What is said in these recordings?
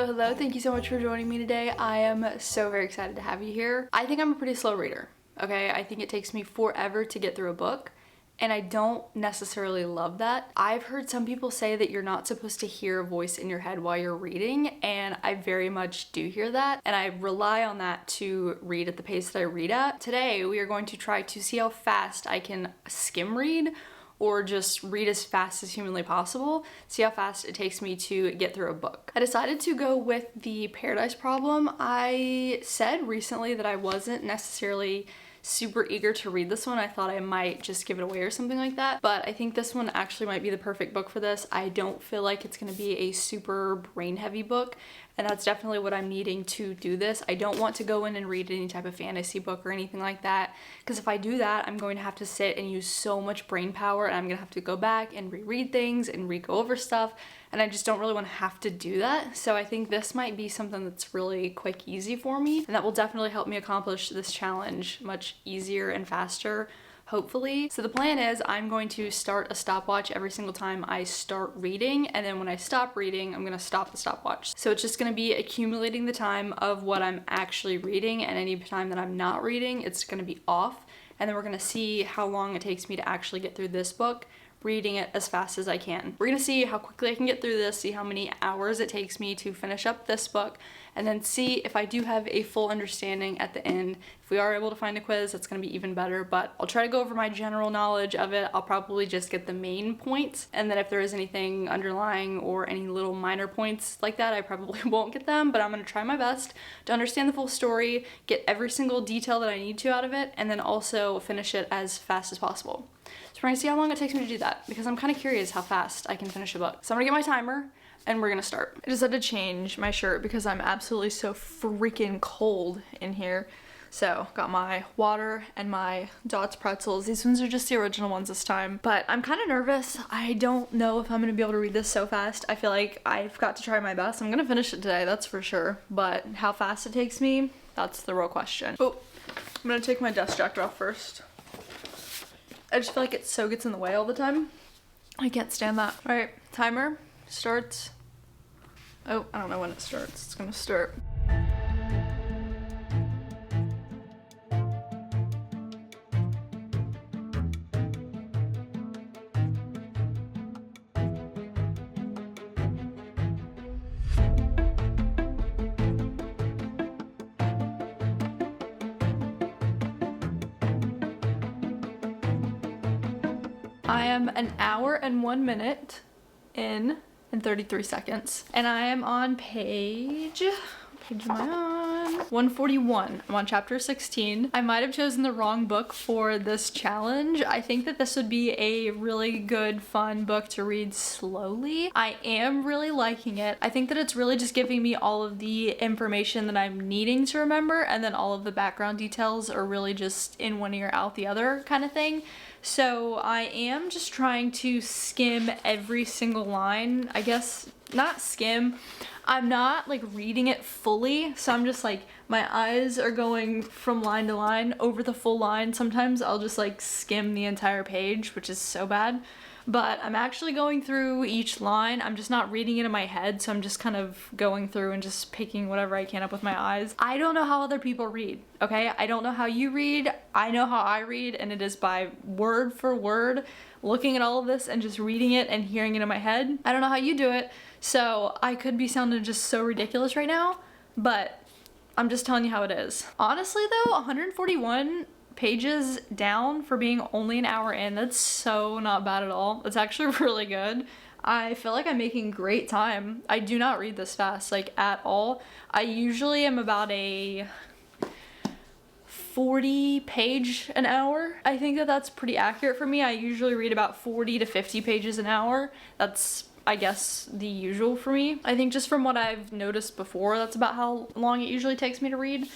Hello. Thank you so much for joining me today. I am so very excited to have you here. I think I'm a pretty slow reader, okay? I think it takes me forever to get through a book, and I don't necessarily love that. I've heard some people say that you're not supposed to hear a voice in your head while you're reading, and I very much do hear that, and I rely on that to read at the pace that I read at. Today, we are going to try to see how fast I can skim read or just read as fast as humanly possible, see how fast it takes me to get through a book. I decided to go with the Paradise Problem. I said recently that I wasn't necessarily super eager to read this one. I thought I might just give it away or something like that, but I think this one actually might be the perfect book for this. I don't feel like it's gonna be a super brain heavy book, and that's definitely what I'm needing to do this. I don't want to go in and read any type of fantasy book or anything like that, because if I do that, I'm going to have to sit and use so much brain power, and I'm gonna have to go back and reread things and re-go over stuff, and I just don't really want to have to do that. So I think this might be something that's really quick, easy for me, and that will definitely help me accomplish this challenge much easier and faster, hopefully. So the plan is I'm going to start a stopwatch every single time I start reading, and then when I stop reading, I'm gonna stop the stopwatch. So it's just gonna be accumulating the time of what I'm actually reading, and any time that I'm not reading, it's gonna be off. And then we're gonna see how long it takes me to actually get through this book, reading it as fast as I can. We're gonna see how quickly I can get through this, see how many hours it takes me to finish up this book, and then see if I do have a full understanding at the end. If we are able to find a quiz, that's gonna be even better, but I'll try to go over my general knowledge of it. I'll probably just get the main points, and then if there is anything underlying or any little minor points like that, I probably won't get them, but I'm gonna try my best to understand the full story, get every single detail that I need to out of it, and then also finish it as fast as possible. So we're gonna see how long it takes me to do that, because I'm kind of curious how fast I can finish a book. So I'm gonna get my timer and we're gonna start. I just had to change my shirt because I'm absolutely so freaking cold in here. So got my water and my Dots pretzels. These ones are just the original ones this time, but I'm kind of nervous. I don't know if I'm gonna be able to read this so fast. I feel like I've got to try my best. I'm gonna finish it today, that's for sure, but how fast it takes me, that's the real question. Oh, I'm gonna take my dust jacket off first. I just feel like it so gets in the way all the time. I can't stand that. All right, timer starts. Oh, I don't know when it starts. It's gonna start. I am an hour and 1 minute in and 33 seconds. And I am on page am I on? 141. I'm on chapter 16. I might have chosen the wrong book for this challenge. I think that this would be a really good, fun book to read slowly. I am really liking it. I think that it's really just giving me all of the information that I'm needing to remember, and then all of the background details are really just in one ear out the other kind of thing. So I am just trying to skim every single line. I guess not skim. I'm not like reading it fully, so I'm just like, my eyes are going from line to line over the full line. Sometimes I'll just like skim the entire page, which is so bad. But I'm actually going through each line. I'm just not reading it in my head, so I'm just kind of going through and just picking whatever I can up with my eyes. I don't know how other people read, okay? I don't know how you read. I know how I read, and it is by word for word, looking at all of this and just reading it and hearing it in my head. I don't know how you do it, so I could be sounding just so ridiculous right now, but I'm just telling you how it is. Honestly though, 141 pages down for being only an hour in, that's so not bad at all. It's actually really good. I feel like I'm making great time. I do not read this fast, like at all. I usually am about a 40 page an hour. I think that that's pretty accurate for me. I usually read about 40 to 50 pages an hour. That's, I guess, the usual for me. I think just from what I've noticed before, that's about how long it usually takes me to read.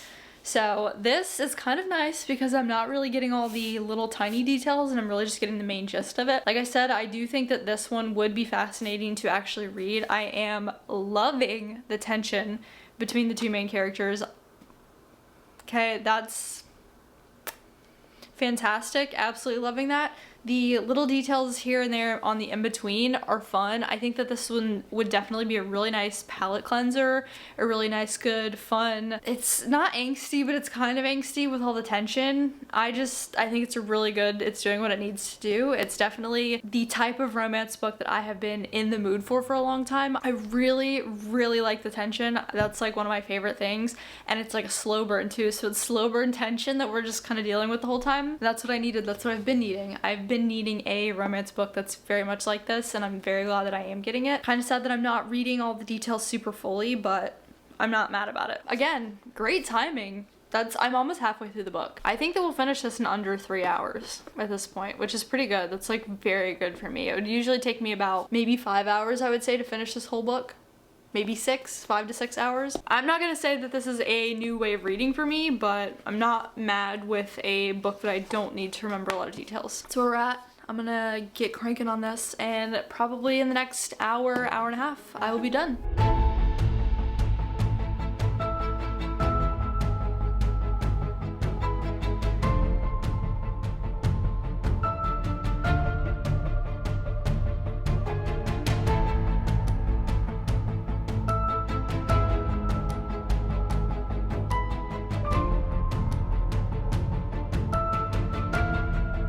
So this is kind of nice because I'm not really getting all the little tiny details, and I'm really just getting the main gist of it. Like I said, I do think that this one would be fascinating to actually read. I am loving the tension between the two main characters. Okay, that's fantastic. Absolutely loving that. The little details here and there on the in-between are fun. I think that this one would definitely be a really nice palette cleanser, a really nice, good, fun. It's not angsty, but it's kind of angsty with all the tension. I think it's a really good, it's doing what it needs to do. It's definitely the type of romance book that I have been in the mood for a long time. I really, really like the tension. That's like one of my favorite things. And it's like a slow burn too. So it's slow burn tension that we're just kind of dealing with the whole time. That's what I needed. That's what I've been needing. I've been needing a romance book that's very much like this, and I'm very glad that I am getting it. Kind of sad that I'm not reading all the details super fully, but I'm not mad about it. Again, great timing. I'm almost halfway through the book. I think that we'll finish this in under 3 hours at this point, which is pretty good. That's like very good for me. It would usually take me about maybe 5 hours, I would say, to finish this whole book. Maybe 5 to 6 hours. I'm not gonna say that this is a new way of reading for me, but I'm not mad with a book that I don't need to remember a lot of details. That's where we're at. I'm gonna get cranking on this, and probably in the next hour, hour and a half, I will be done.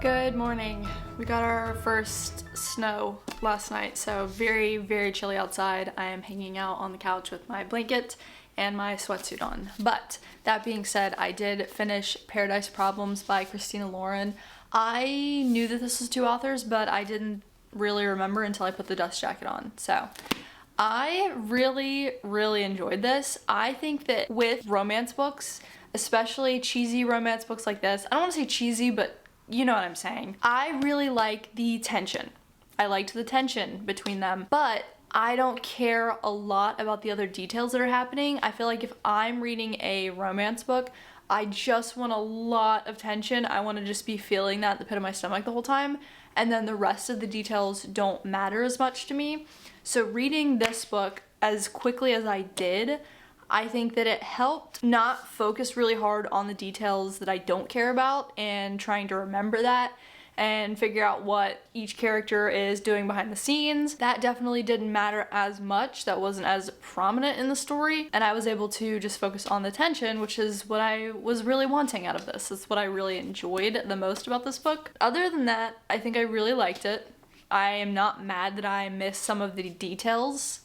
Good morning. We got our first snow last night, so very, very chilly outside. I am hanging out on the couch with my blanket and my sweatsuit on. But that being said, I did finish Paradise Problems by Christina Lauren. I knew that this was 2 authors, but I didn't really remember until I put the dust jacket on. So I really, really enjoyed this. I think that with romance books, especially cheesy romance books like this, I don't want to say cheesy, but you know what I'm saying. I really like the tension. I liked the tension between them, but I don't care a lot about the other details that are happening. I feel like if I'm reading a romance book, I just want a lot of tension. I want to just be feeling that at the pit of my stomach the whole time, and then the rest of the details don't matter as much to me. So reading this book as quickly as I did, I think that it helped not focus really hard on the details that I don't care about and trying to remember that and figure out what each character is doing behind the scenes. That definitely didn't matter as much. That wasn't as prominent in the story, and I was able to just focus on the tension, which is what I was really wanting out of this. That's what I really enjoyed the most about this book. Other than that, I think I really liked it. I am not mad that I missed some of the details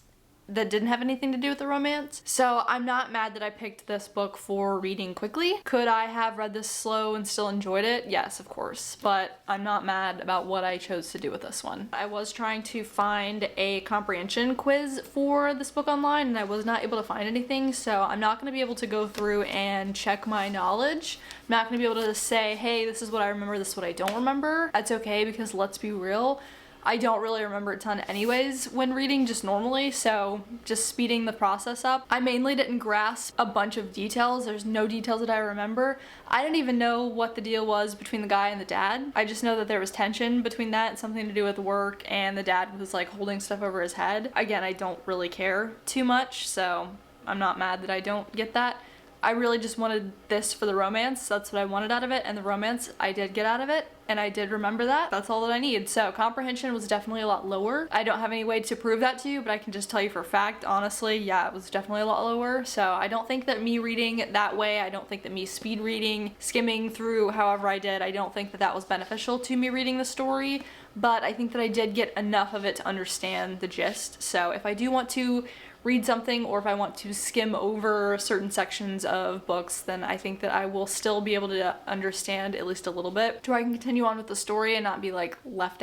that didn't have anything to do with the romance. So I'm not mad that I picked this book for reading quickly. Could I have read this slow and still enjoyed it? Yes, of course, but I'm not mad about what I chose to do with this one. I was trying to find a comprehension quiz for this book online, and I was not able to find anything, so I'm not gonna be able to go through and check my knowledge. I'm not gonna be able to say, hey, this is what I remember, this is what I don't remember. That's okay, because let's be real, I don't really remember a ton anyways when reading just normally, so just speeding the process up. I mainly didn't grasp a bunch of details. There's no details that I remember. I didn't even know what the deal was between the guy and the dad. I just know that there was tension between that, something to do with work, and the dad was like holding stuff over his head. Again, I don't really care too much, so I'm not mad that I don't get that. I really just wanted this for the romance. That's what I wanted out of it, and the romance I did get out of it, and I did remember that. That's all that I need. So comprehension was definitely a lot lower. I don't have any way to prove that to you, but I can just tell you for a fact, honestly, yeah, it was definitely a lot lower. So I don't think that me reading that way, I don't think that me speed reading, skimming through however I did, I don't think that that was beneficial to me reading the story, but I think that I did get enough of it to understand the gist. So if I do want to read something, or if I want to skim over certain sections of books, then I think that I will still be able to understand at least a little bit to where I can continue on with the story and not be like left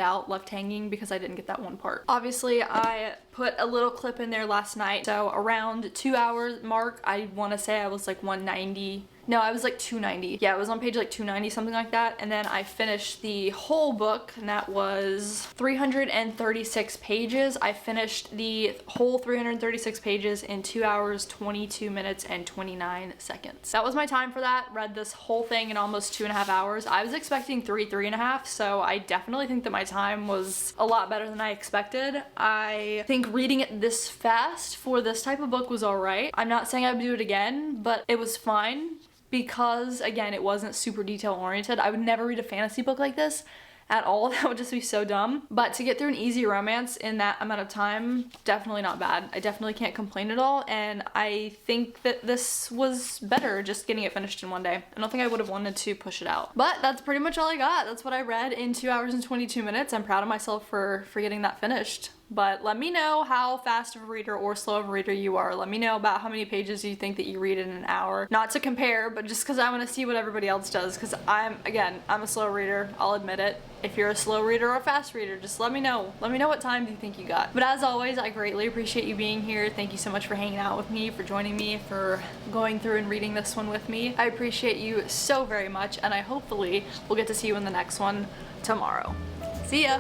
hanging because I didn't get that one part. Obviously, I put a little clip in there last night, so around 2 hour mark, I want to say I was like 190. No, I was like 290. Yeah, it was on page like 290, something like that. And then I finished the whole book, and that was 336 pages. I finished the whole 336 pages in 2 hours, 22 minutes, and 29 seconds. That was my time for that. Read this whole thing in almost 2.5 hours. I was expecting 3.5, so I definitely think that my time was a lot better than I expected. I think reading it this fast for this type of book was alright. I'm not saying I would do it again, but it was fine. Because, again, it wasn't super detail oriented. I would never read a fantasy book like this, at all. That would just be so dumb. But to get through an easy romance in that amount of time, definitely not bad. I definitely can't complain at all, and I think that this was better just getting it finished in one day. I don't think I would have wanted to push it out. But that's pretty much all I got. That's what I read in 2 hours and 22 minutes. I'm proud of myself for getting that finished. But let me know how fast of a reader or slow of a reader you are. Let me know about how many pages you think that you read in an hour. Not to compare, but just because I want to see what everybody else does, because I'm a slow reader, I'll admit it. If you're a slow reader or a fast reader, just let me know. Let me know what time you think you got. But as always, I greatly appreciate you being here. Thank you so much for hanging out with me, for joining me, for going through and reading this one with me. I appreciate you so very much, and I hopefully will get to see you in the next one tomorrow. See ya!